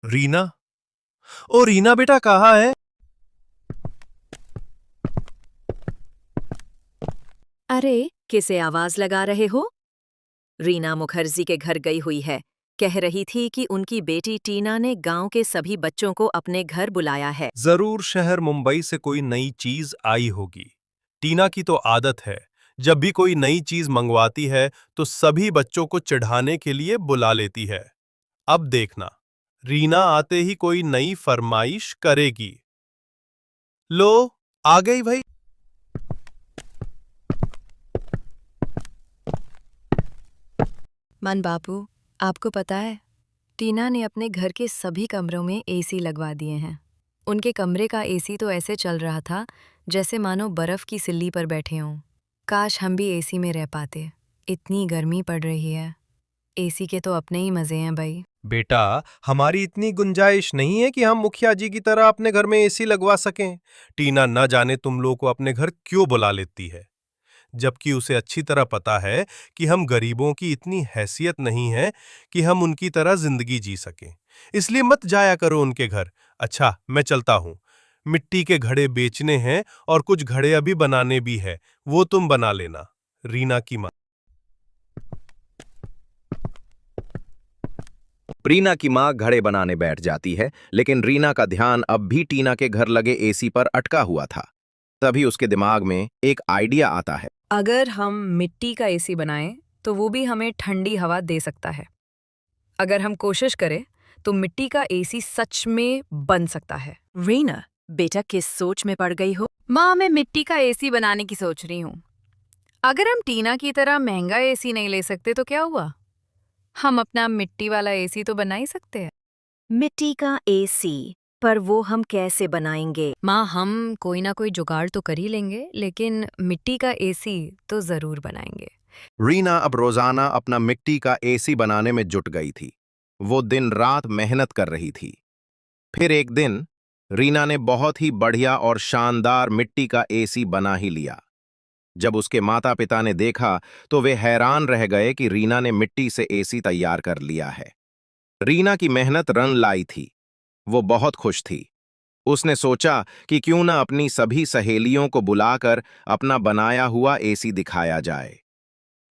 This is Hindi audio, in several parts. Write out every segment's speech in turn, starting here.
रीना। ओ रीना बेटा कहाँ है? अरे, किसे आवाज लगा रहे हो? रीना मुखर्जी के घर गई हुई है। कह रही थी कि उनकी बेटी टीना ने गांव के सभी बच्चों को अपने घर बुलाया है। जरूर शहर मुंबई से कोई नई चीज आई होगी। टीना की तो आदत है, जब भी कोई नई चीज मंगवाती है तो सभी बच्चों को चिढ़ाने के लिए बुला लेती है। अब देखना, रीना आते ही कोई नई फरमाइश करेगी। लो, आ गई भाई। मन बापू, आपको पता है, टीना ने अपने घर के सभी कमरों में एसी लगवा दिए हैं। उनके कमरे का एसी तो ऐसे चल रहा था जैसे मानो बर्फ की सिल्ली पर बैठे हों। काश हम भी एसी में रह पाते। इतनी गर्मी पड़ रही है। एसी के तो अपने ही मजे हैं भाई। बेटा, हमारी इतनी गुंजाइश नहीं है कि हम मुखिया जी की तरह अपने घर में एसी लगवा सकें। टीना न जाने तुम लोग को अपने घर क्यों बुला लेती है, जबकि उसे अच्छी तरह पता है कि हम गरीबों की इतनी हैसियत नहीं है कि हम उनकी तरह जिंदगी जी सकें। इसलिए मत जाया करो उनके घर। अच्छा, मैं चलता हूं। मिट्टी के घड़े बेचने हैं और कुछ घड़े अभी बनाने भी है, वो तुम बना लेना। रीना की मां। रीना की मां घड़े बनाने बैठ जाती है, लेकिन रीना का ध्यान अब भी टीना के घर लगे एसी पर अटका हुआ था। तभी उसके दिमाग में एक आइडिया आता है। अगर हम मिट्टी का एसी बनाएं तो वो भी हमें ठंडी हवा दे सकता है। अगर हम कोशिश करें तो मिट्टी का एसी सच में बन सकता है। रीना, बेटा किस सोच में पड़ गई हो? माँ, मैं मिट्टी का एसी बनाने की सोच रही हूँ। अगर हम टीना की तरह महंगा एसी नहीं ले सकते तो क्या हुआ? हम अपना मिट्टी वाला एसी तो बना ही सकते हैं। मिट्टी का एसी, पर वो हम कैसे बनाएंगे? माँ, हम कोई ना कोई जुगाड़ तो कर ही लेंगे, लेकिन मिट्टी का एसी तो जरूर बनाएंगे। रीना अब रोजाना अपना मिट्टी का एसी बनाने में जुट गई थी। वो दिन रात मेहनत कर रही थी। फिर एक दिन रीना ने बहुत ही बढ़िया और शानदार मिट्टी का एसी बना ही लिया। जब उसके माता पिता ने देखा तो वे हैरान रह गए कि रीना ने मिट्टी से एसी तैयार कर लिया है। रीना की मेहनत रंग लाई थी। वो बहुत खुश थी। उसने सोचा कि क्यों ना अपनी सभी सहेलियों को बुलाकर अपना बनाया हुआ एसी दिखाया जाए।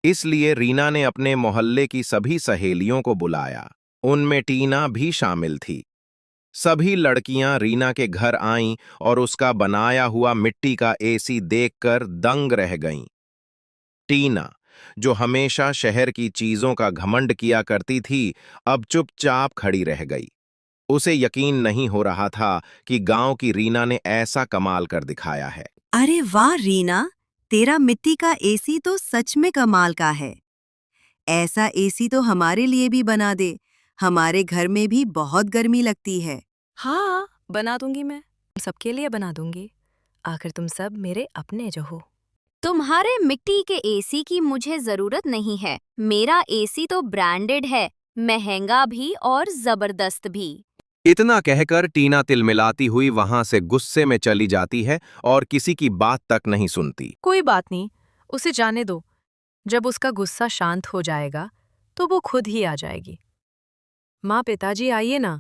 इसलिए रीना ने अपने मोहल्ले की सभी सहेलियों को बुलाया। उनमें टीना भी शामिल थी। सभी लड़कियां रीना के घर आईं और उसका बनाया हुआ मिट्टी का एसी देखकर दंग रह गईं। टीना, जो हमेशा शहर की चीजों का घमंड किया करती थी, अब चुपचाप खड़ी रह गई। उसे यकीन नहीं हो रहा था कि गांव की रीना ने ऐसा कमाल कर दिखाया है। अरे वाह रीना, तेरा मिट्टी का एसी तो सच में कमाल का है। ऐसा एसी तो हमारे लिए भी बना दे। हमारे घर में भी बहुत गर्मी लगती है। हाँ, बना दूंगी मैं। सबके लिए बना दूंगी। आखिर तुम सब मेरे अपने जो हो। तुम्हारे मिट्टी के एसी की मुझे जरूरत नहीं है। मेरा एसी तो ब्रांडेड है, महंगा भी और जबरदस्त भी। इतना कहकर टीना तिलमिलाती हुई वहां से गुस्से में चली जाती है और किसी की बात तक नहीं सुनती। कोई बात नहीं, उसे जाने दो। जब उसका गुस्सा शांत हो जाएगा तो वो खुद ही आ जाएगी। माँ, पिताजी आइए ना,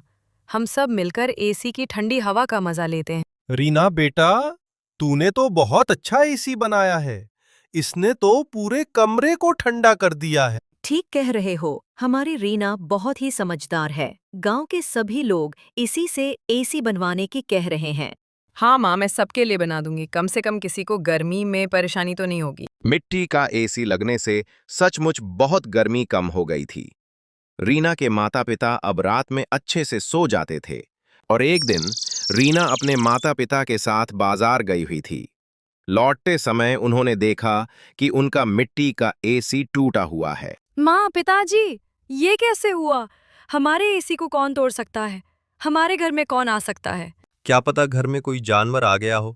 हम सब मिलकर एसी की ठंडी हवा का मजा लेते हैं। रीना बेटा, तूने तो बहुत अच्छा एसी बनाया है। इसने तो पूरे कमरे को ठंडा कर दिया है। ठीक कह रहे हो, हमारी रीना बहुत ही समझदार है। गांव के सभी लोग इसी से एसी बनवाने की कह रहे हैं। हाँ माँ, मैं सबके लिए बना दूंगी। कम से कम किसी को गर्मी में परेशानी तो नहीं होगी। मिट्टी का एसी लगने से सचमुच बहुत गर्मी कम हो गई थी। रीना के माता पिता अब रात में अच्छे से सो जाते थे। और एक दिन रीना अपने माता पिता के साथ बाजार गई हुई थी। लौटते समय उन्होंने देखा कि उनका मिट्टी का एसी टूटा हुआ है। माँ, पिताजी, ये कैसे हुआ? हमारे एसी को कौन तोड़ सकता है? हमारे घर में कौन आ सकता है? क्या पता घर में कोई जानवर आ गया हो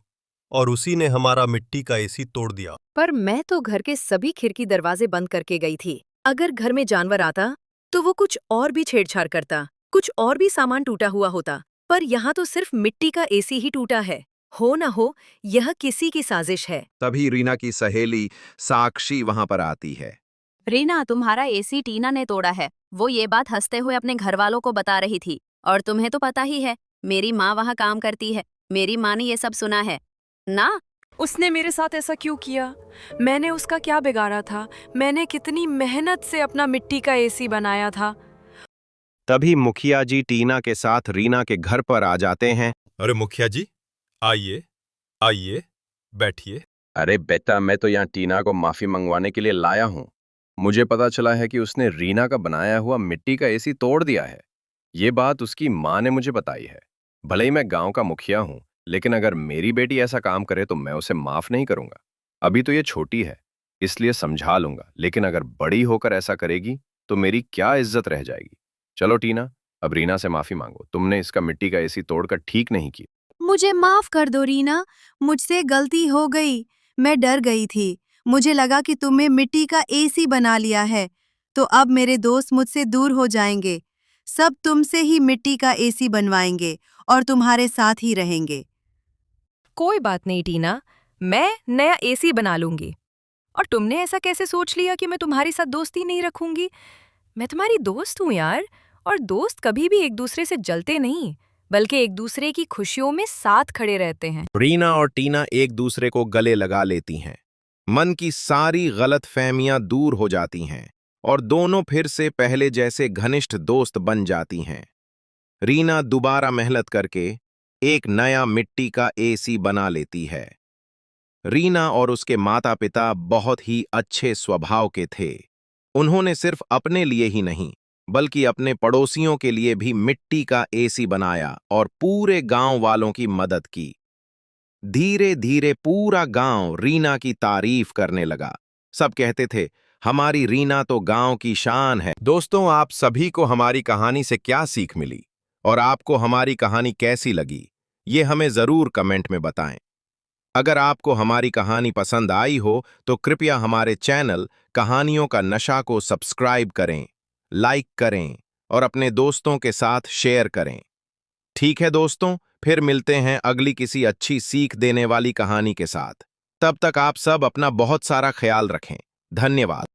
और उसी ने हमारा मिट्टी का एसी तोड़ दिया। पर मैं तो घर के सभी खिड़की दरवाजे बंद करके गई थी। अगर घर में जानवर आता तो वो कुछ और भी छेड़छाड़ करता, कुछ और भी सामान टूटा हुआ होता। पर यहाँ तो सिर्फ मिट्टी का एसी ही टूटा है। हो ना हो, यह किसी की साजिश है। तभी रीना की सहेली साक्षी वहां पर आती है। रीना, तुम्हारा एसी टीना ने तोड़ा है। वो ये बात हंसते हुए अपने घर वालों को बता रही थी। और तुम्हें तो पता ही है, मेरी माँ वहाँ काम करती है। मेरी माँ ने ये सब सुना है ना। उसने मेरे साथ ऐसा क्यों किया? मैंने उसका क्या बिगाड़ा था? मैंने कितनी मेहनत से अपना मिट्टी का एसी बनाया था। तभी मुखिया जी टीना के साथ रीना के घर पर आ जाते हैं। अरे मुखिया जी, आइए आइए, बैठिए। अरे बेटा, मैं तो यहाँ टीना को माफी मंगवाने के लिए लाया हूँ। मुझे पता चला है कि उसने रीना का बनाया हुआ मिट्टी का एसी तोड़ दिया है। ये बात उसकी माँ ने मुझे बताई है। भले ही मैं गांव का मुखिया हूँ, लेकिन अगर मेरी बेटी ऐसा काम करे तो मैं उसे माफ नहीं करूंगा। अभी तो ये छोटी है, इसलिए समझा लूंगा, लेकिन अगर बड़ी होकर ऐसा करेगी तो मेरी क्या इज्जत रह जाएगी। चलो टीना, अब रीना से माफी मांगो। तुमने इसका मिट्टी का एसी तोड़कर ठीक नहीं किया। मुझे माफ कर दो रीना, मुझसे गलती हो गई। मैं डर गई थी। मुझे लगा कि तुम्हें मिट्टी का एसी बना लिया है, तो अब मेरे दोस्त मुझसे दूर हो जाएंगे। सब तुमसे ही मिट्टी का एसी बनवाएंगे और तुम्हारे साथ ही रहेंगे। कोई बात नहीं टीना, मैं नया एसी बना लूंगी। और तुमने ऐसा कैसे सोच लिया कि मैं तुम्हारे साथ दोस्ती नहीं रखूंगी? मैं तुम्हारी दोस्त हूँ यार, और दोस्त कभी भी एक दूसरे से जलते नहीं, बल्कि एक दूसरे की खुशियों में साथ खड़े रहते हैं। रीना और टीना एक दूसरे को गले लगा लेती हैं। मन की सारी गलतफहमियां दूर हो जाती हैं और दोनों फिर से पहले जैसे घनिष्ठ दोस्त बन जाती हैं। रीना दोबारा मेहनत करके एक नया मिट्टी का एसी बना लेती है। रीना और उसके माता-पिता बहुत ही अच्छे स्वभाव के थे। उन्होंने सिर्फ अपने लिए ही नहीं, बल्कि अपने पड़ोसियों के लिए भी मिट्टी का एसी बनाया और पूरे गांव वालों की मदद की। धीरे धीरे पूरा गांव रीना की तारीफ करने लगा। सब कहते थे, हमारी रीना तो गांव की शान है। दोस्तों, आप सभी को हमारी कहानी से क्या सीख मिली और आपको हमारी कहानी कैसी लगी, ये हमें जरूर कमेंट में बताएं। अगर आपको हमारी कहानी पसंद आई हो तो कृपया हमारे चैनल कहानियों का नशा को सब्सक्राइब करें, लाइक करें और अपने दोस्तों के साथ शेयर करें। ठीक है दोस्तों, फिर मिलते हैं अगली किसी अच्छी सीख देने वाली कहानी के साथ। तब तक आप सब अपना बहुत सारा ख्याल रखें। धन्यवाद।